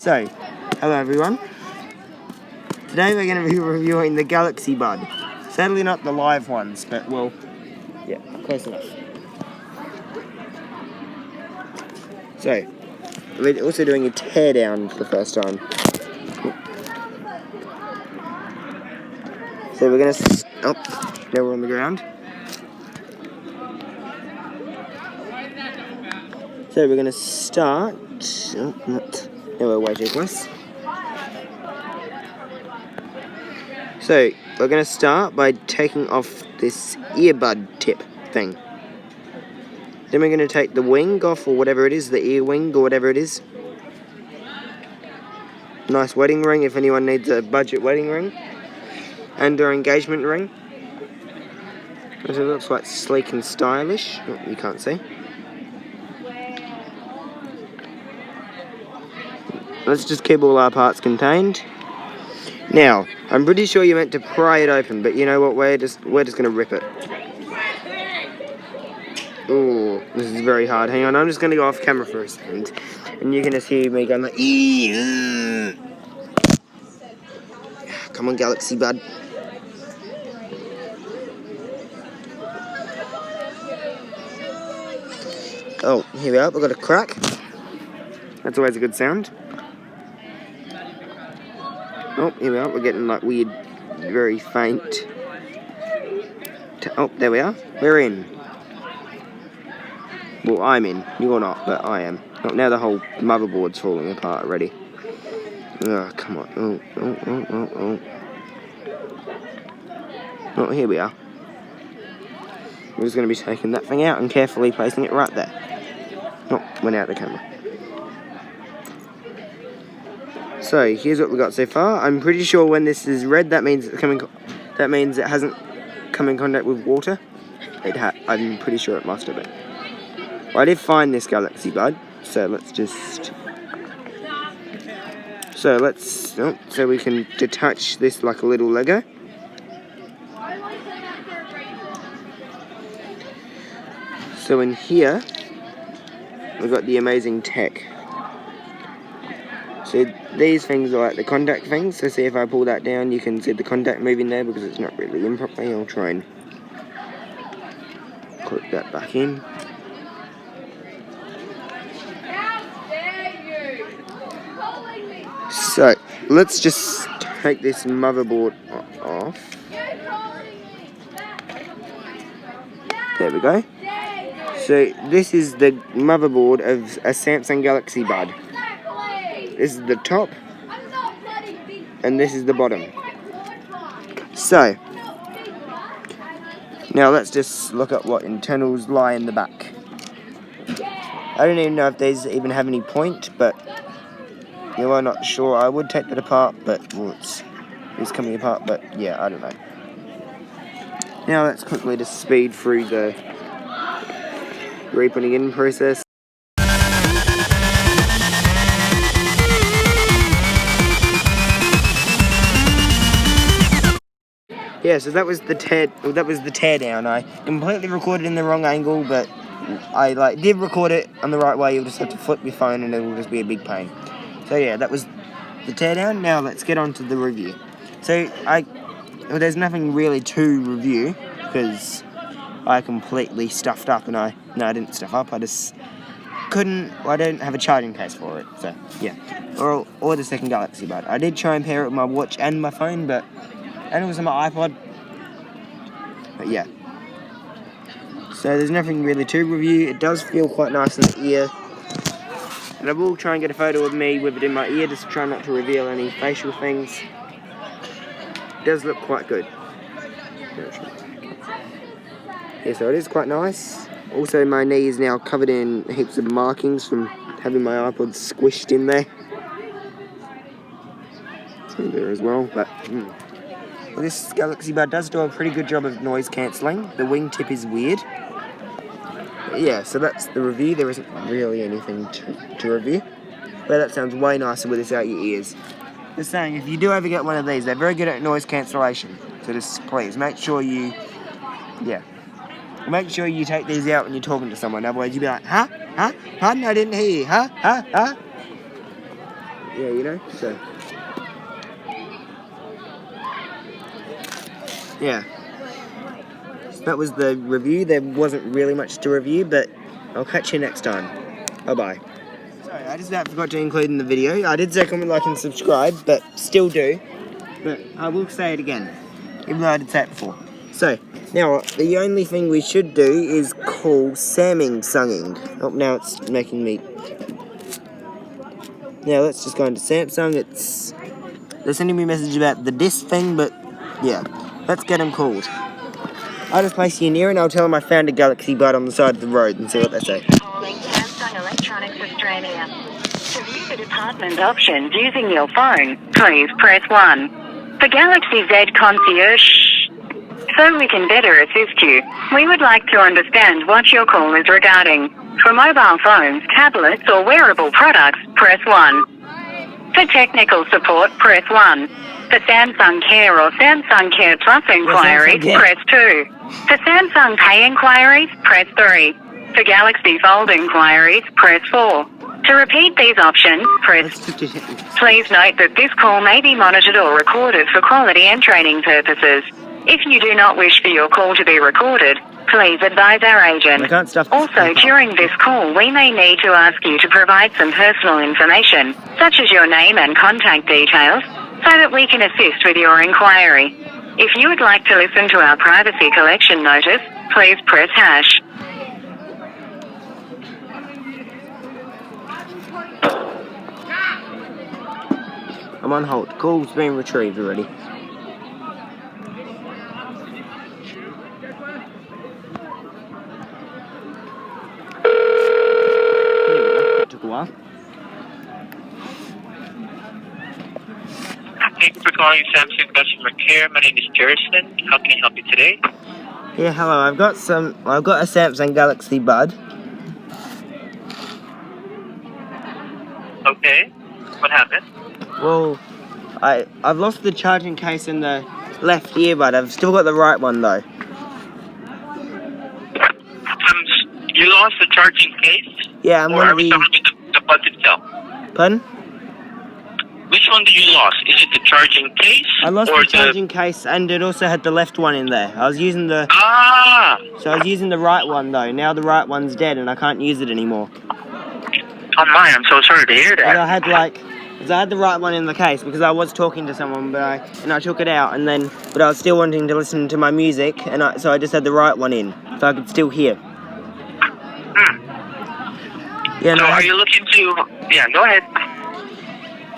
So, hello everyone. Today we're going to be reviewing the Galaxy Bud. Sadly not the live ones, but well, yeah, close enough. So, we're also doing a teardown for the first time. So we're going to... Oh, now we're on the ground. So we're going to start... Oh, not... No, we're way too close. So, we're going to start by taking off this earbud tip thing. Then we're going to take the wing off, or whatever it is, the ear wing, or whatever it is. Nice wedding ring, if anyone needs a budget wedding ring. And our engagement ring. So it looks quite sleek and stylish. Oh, you can't see. Let's just keep all our parts contained. Now, I'm pretty sure you're meant to pry it open, but you know what, we're just going to rip it. Ooh, this is very hard. Hang on, I'm just going to go off camera for a second. And you're going to see me going like, eee, come on, Galaxy Bud. Oh, here we are, we've got a crack. That's always a good sound. Oh, here we are, we're getting like weird, very faint. Oh, there we are, we're in. Well, I'm in. You're not, but I am. Oh, now the whole motherboard's falling apart already. Oh, come on. Oh. Oh, here we are. We're just going to be taking that thing out and carefully placing it right there. Oh, went out the camera. So, here's what we got so far. I'm pretty sure when this is red, that means it hasn't come in contact with water. I'm pretty sure it must have been. Well, I did find this Galaxy Bud, so let's just... So we can detach this like a little Lego. So in here, we've got the amazing tech. So these things are like the contact things, so see if I pull that down, you can see the contact moving there because it's not really in properly. I'll try and clip that back in. So, let's just take this motherboard off. There we go. So, this is the motherboard of a Samsung Galaxy Bud. This is the top, and this is the bottom. So, now let's just look at what internals lie in the back. I don't even know if these even have any point, but you know, I'm not sure. I would take that apart, but well, it's coming apart, but yeah, I don't know. Now let's quickly just speed through the re-putting in process. Yeah, so that was the teardown. I completely recorded in the wrong angle, but I did record it on the right way. You'll just have to flip your phone and it'll just be a big pain. So yeah, that was the teardown. Now let's get on to the review. So there's nothing really to review because I completely stuffed up, and I didn't stuff up. I just couldn't. Well, I don't have a charging case for it. So yeah, or the second Galaxy Bud. I did try and pair it with my watch and my phone, and also my iPod. But yeah. So there's nothing really to review. It does feel quite nice in the ear. And I will try and get a photo of me with it in my ear, just to try not to reveal any facial things. It does look quite good. Yeah, so it is quite nice. Also, my knee is now covered in heaps of markings from having my iPod squished in there. So there as well, but... Well, this Galaxy Bud does do a pretty good job of noise cancelling. The wingtip is weird. But yeah, so that's the review. There isn't really anything to review. But that sounds way nicer with this out your ears. Just saying, if you do ever get one of these, they're very good at noise cancellation. So just please make sure you... Yeah. Make sure you take these out when you're talking to someone. Otherwise you'll be like, huh? Pardon? I didn't hear you. Huh? Yeah, you know, so. Yeah. So that was the review. There wasn't really much to review, but I'll catch you next time. Bye-bye. Sorry, I just forgot to include in the video. I did say comment, like, and subscribe, but still do. But I will say it again, even though I did say it before. So, now, the only thing we should do is call Samsung. Oh, now it's making me... Now, let's just go into Samsung. They're sending me a message about the disc thing, but, yeah. Let's get them called. I'll just place you near and I'll tell them I found a Galaxy Bud on the side of the road and see what they say. Calling Samsung Electronics Australia. To view the department options using your phone, please press 1. For Galaxy Z Concierge, so we can better assist you, we would like to understand what your call is regarding. For mobile phones, tablets or wearable products, press 1. For technical support, press 1. For Samsung Care or Samsung Care Plus inquiries, press 2. For Samsung Pay inquiries, press 3. For Galaxy Fold inquiries, press 4. To repeat these options, press... Please note that this call may be monitored or recorded for quality and training purposes. If you do not wish for your call to be recorded, please advise our agent. Also, during this call, we may need to ask you to provide some personal information, such as your name and contact details, so that we can assist with your inquiry. If you would like to listen to our privacy collection notice, please press #. I'm on hold. Call's being retrieved already. Took a while. Thank you for calling Samsung Customer Care. My name is Jerison. How can I help you today? Yeah, hello. I've got a Samsung Galaxy Bud. Okay. What happened? Well, I've lost the charging case in the left earbud. I've still got the right one though. You lost the charging case? Yeah, or are we talking about the bud itself? Pardon? Which one did you lose? Is it the charging case? I lost the charging case, and it also had the left one in there. I was using the... So I was using the right one, though. Now the right one's dead, and I can't use it anymore. Oh my, I'm so sorry to hear that. I had the right one in the case, because I was talking to someone, but I took it out, but I was still wanting to listen to my music, so I just had the right one in, so I could still hear. Yeah, so are you looking to... Yeah, go ahead.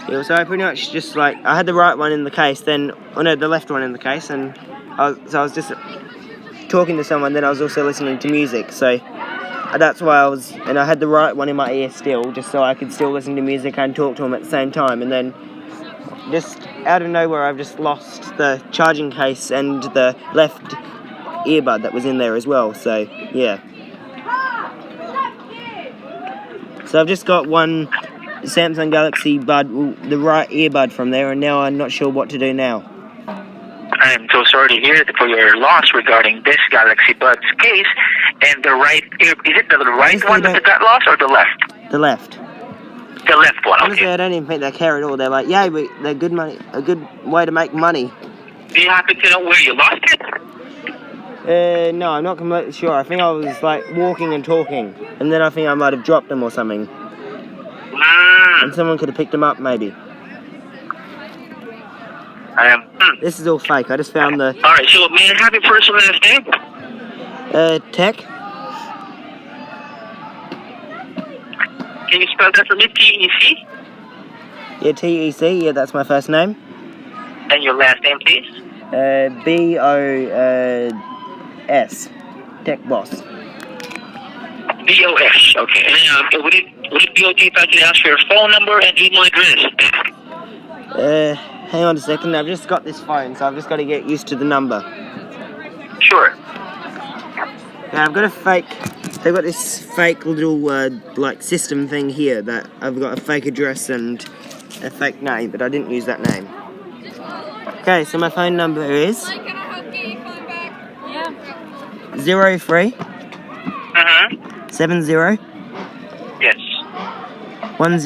Yeah, so I pretty much just I had the right one in the case, the left one in the case, and I was just talking to someone, then I was also listening to music, so that's why I had the right one in my ear still, just so I could still listen to music and talk to them at the same time, and then just out of nowhere I've just lost the charging case and the left earbud that was in there as well, so yeah. So I've just got one Samsung Galaxy Bud, the right earbud from there, and now I'm not sure what to do now. I'm so sorry to hear for your loss regarding this Galaxy Buds case, and the right ear, is it the right one that got lost, or the left? The left. The left one, Honestly, I don't even think they care at all. They're like, yeah, they're good money, a good way to make money. Do you happen to know where you lost it? No, I'm not completely sure. I think I was walking and talking, and then I think I might have dropped them or something. And someone could have picked them up, maybe. This is all fake. I just found the... Alright, so may I have your first and last name? Tech. Can you spell that for me? T-E-C? Yeah, T-E-C. Yeah, that's my first name. And your last name, please? B-O-S. Tech Boss. B-O-S, okay. And would it be okay if I could ask for your phone number and email address? Hang on a second. I've just got this phone, so I've just got to get used to the number. Sure. Now, I've got a fake... They've got this fake little, system thing here that I've got a fake address and a fake name, but I didn't use that name. Okay, so my phone number is... 03... 70... Yes. 10...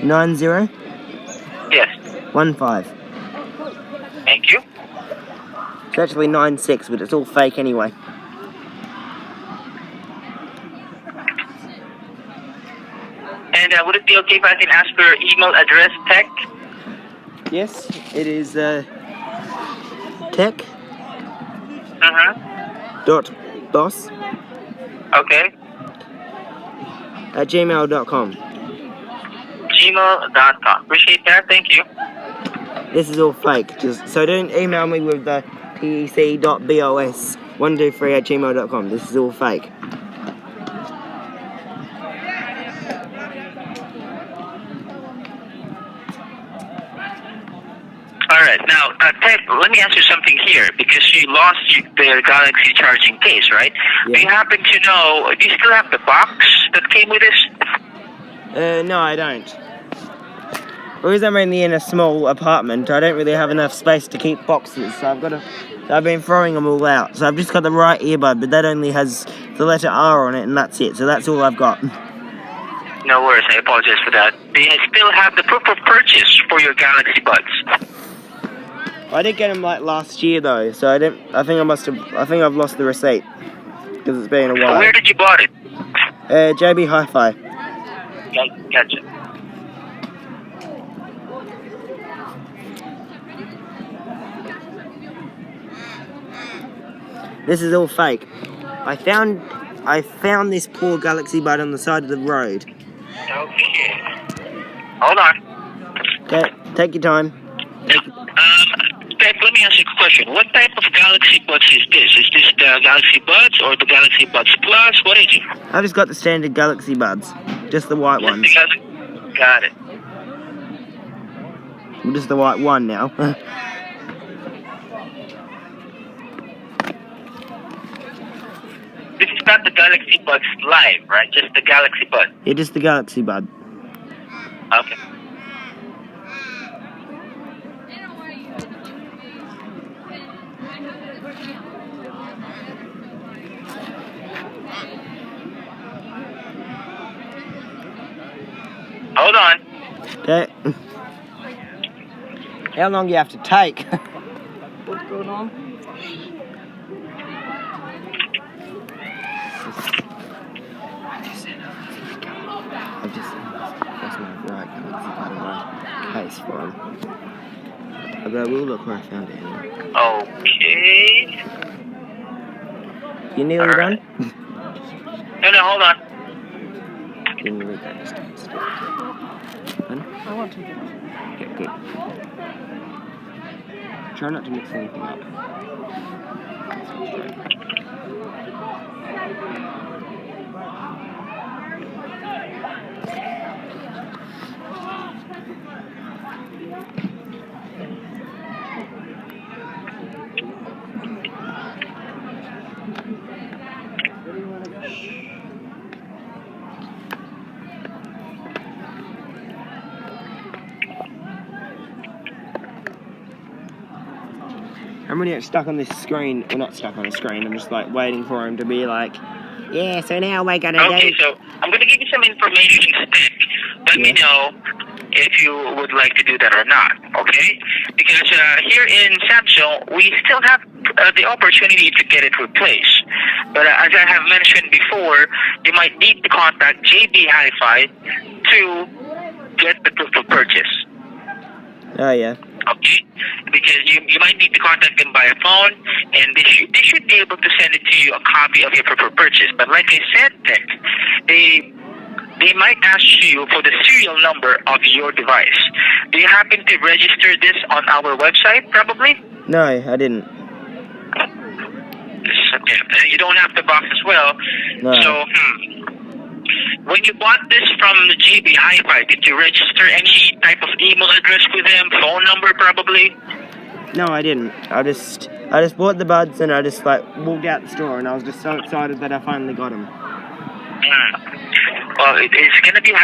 9015. Yes. Thank you. It's actually 96, but it's all fake anyway. And would it be okay if I can ask for your email address, Tech? Yes, it is tech dot boss Okay. at gmail.com. Gmail.com. Appreciate that. Thank you. This is all fake. So don't email me with the tec.bos123 at gmail.com. This is all fake. Alright, now, Ted, let me ask you something here, because you lost the Galaxy charging case, right? Yeah. Do you happen to know, do you still have the box that came with this? No, I don't. Because I'm only in a small apartment, I don't really have enough space to keep boxes, so I've been throwing them all out. So I've just got the right earbud, but that only has the letter R on it, and that's it. So that's all I've got. No worries, I apologize for that. Do you still have the proof of purchase for your Galaxy Buds? I did get them like last year though, so I think I've lost the receipt because it's been a while. Where did you bought it? JB Hi-Fi. Gotcha. This is all fake. I found this poor Galaxy Bud on the side of the road. Okay. Hold on. Okay, take your time. Pep, let me ask you a question. What type of Galaxy Buds is this? Is this the Galaxy Buds or the Galaxy Buds Plus? What is it? I've just got the standard Galaxy Buds. Just the white ones. Got it. Just the white one now. This is not the Galaxy Buds Live, right? Just the Galaxy Bud. Yeah, just the Galaxy Bud. Okay. Hold on. Okay. How long do you have to take? What's going on? I've just that's my right Galaxy Bud on my case for him. But I will look where I found it anyway. Okay. You nearly done? No, hold on. Can you read that just a second? I want to. Okay, good. Try not to mix anything up. I'm really stuck on this screen, well not stuck on a screen, I'm just like waiting for him to be like, yeah, so now we're gonna Okay, so I'm gonna give you some information, Stick. Let me know if you would like to do that or not, okay? Because here in Samsung, we still have the opportunity to get it replaced. But as I have mentioned before, you might need to contact JB Hi-Fi to get the proof of purchase. Oh yeah. Okay, because you might need to contact them by phone, and they should be able to send it to you a copy of your proof of purchase. But like I said, Tech, they might ask you for the serial number of your device. Do you happen to register this on our website? Probably. No, I didn't. Okay, and you don't have the box as well. No. So, when you bought this from the JB Hi-Fi, did you register any type of email address with them, phone number probably? No, I didn't. I just bought the buds and I just like walked out the store and I was just so excited that I finally got them. Well, it's gonna be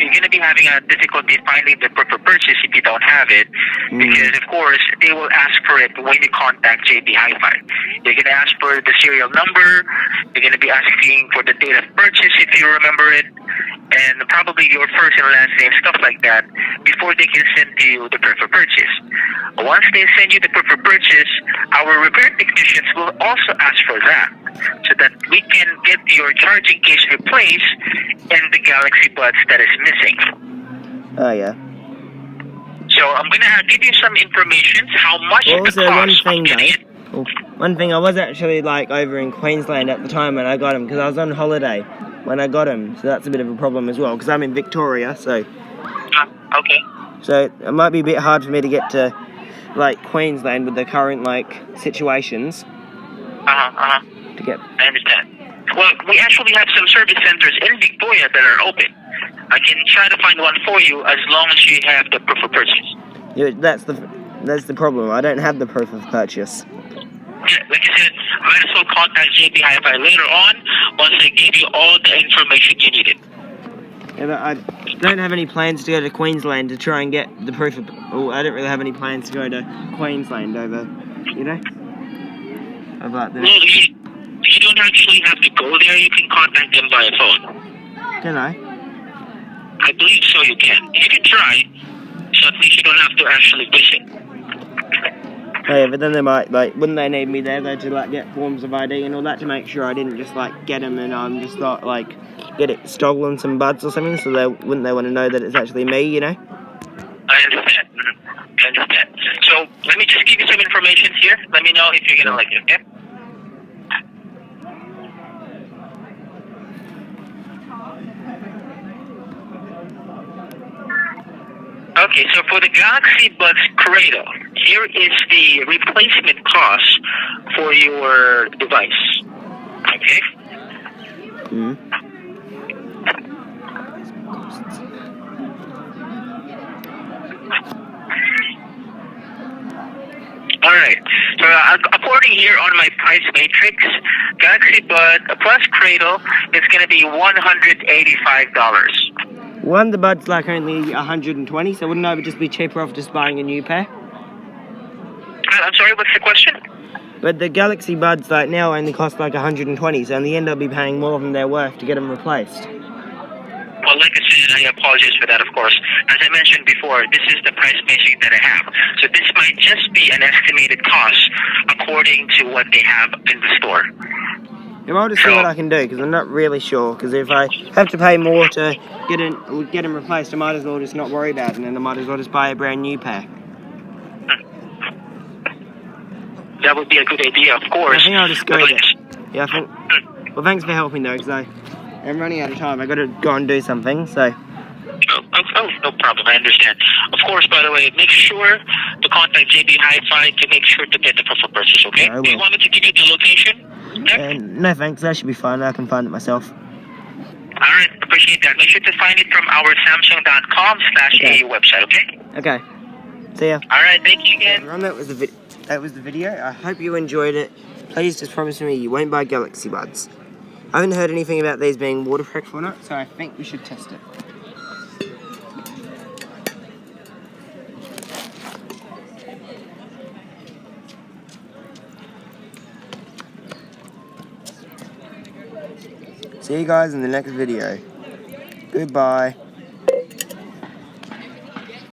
you're gonna be having a difficulty finding the proof of purchase if you don't have it, because of course they will ask for it when you contact JB Hi-Fi. They're gonna ask for the serial number. They're gonna be asking for the date of purchase if you remember it, and probably your first and last name, stuff like that, before they can send to you the proof of purchase. Once they send you the proof of purchase, our repair technicians will also ask for that, so that we can get your charging case replaced and the Galaxy Buds that is missing. Oh yeah. So I'm gonna give you some information how much Well, the also cost of getting it. One thing, I was actually like over in Queensland at the time when I got them, because I was on holiday when I got them, so that's a bit of a problem as well, because I'm in Victoria, so Okay. so it might be a bit hard for me to get to like Queensland with the current like situations to get. I understand. Well, we actually have some service centers in Victoria that are open. I can try to find one for you as long as you have the proof of purchase. Yeah, that's the problem. I don't have the proof of purchase. Yeah, like I said, I might as well contact JB Hi-Fi later on once I give you all the information you needed. Yeah, but I don't have any plans to go to Queensland to try and get the proof of. Oh, I don't really have any plans to go to Queensland over, you know. About the. Well, you don't actually have to go there. You can contact them via phone. Can I? I believe so. You can. You can try. So at least you don't have to actually visit. Oh, yeah, but then they might wouldn't they need me there though to like get forms of ID and all that to make sure I didn't just like get them and just not like get it stolen some buds or something? So wouldn't they want to know that it's actually me, you know? I understand. I understand. So let me just give you some information here. Let me know if you're gonna like it. Okay. Okay, so for the Galaxy Buds Cradle, here is the replacement cost for your device. Okay? Alright, so according here on my price matrix, Galaxy Bud plus Cradle is going to be $185. One, the bud's like only 120, so wouldn't it just be cheaper off just buying a new pair? I'm sorry, what's the question? But the Galaxy Buds like now only cost like 120, so in the end I'll be paying more than they're worth to get them replaced. Well, like I said, I apologize for that, of course. As I mentioned before, this is the price matrix that I have. So this might just be an estimated cost according to what they have in the store. Yeah, I'll just see what I can do, because I'm not really sure, because if I have to pay more to get them replaced, I might as well just not worry about it, and then I might as well just buy a brand new pair. That would be a good idea, of course. I think I'll just go there. Yeah, I think. Well, thanks for helping though, because I'm running out of time. I got to go and do something, so. Oh, no problem. I understand. Of course, by the way, make sure to contact JB Hi-Fi to make sure to get the proof of purchase, okay? Yeah, I will. Do you want me to give you the location? No thanks, that should be fine. I can find it myself. Alright, appreciate that. Make sure to find it from our Samsung.com/AU website, okay? Okay. See ya. Alright, thank you again. Everyone, that was the video. I hope you enjoyed it. Please just promise me you won't buy Galaxy Buds. I haven't heard anything about these being waterproof or not, so I think we should test it. See you guys in the next video. Goodbye.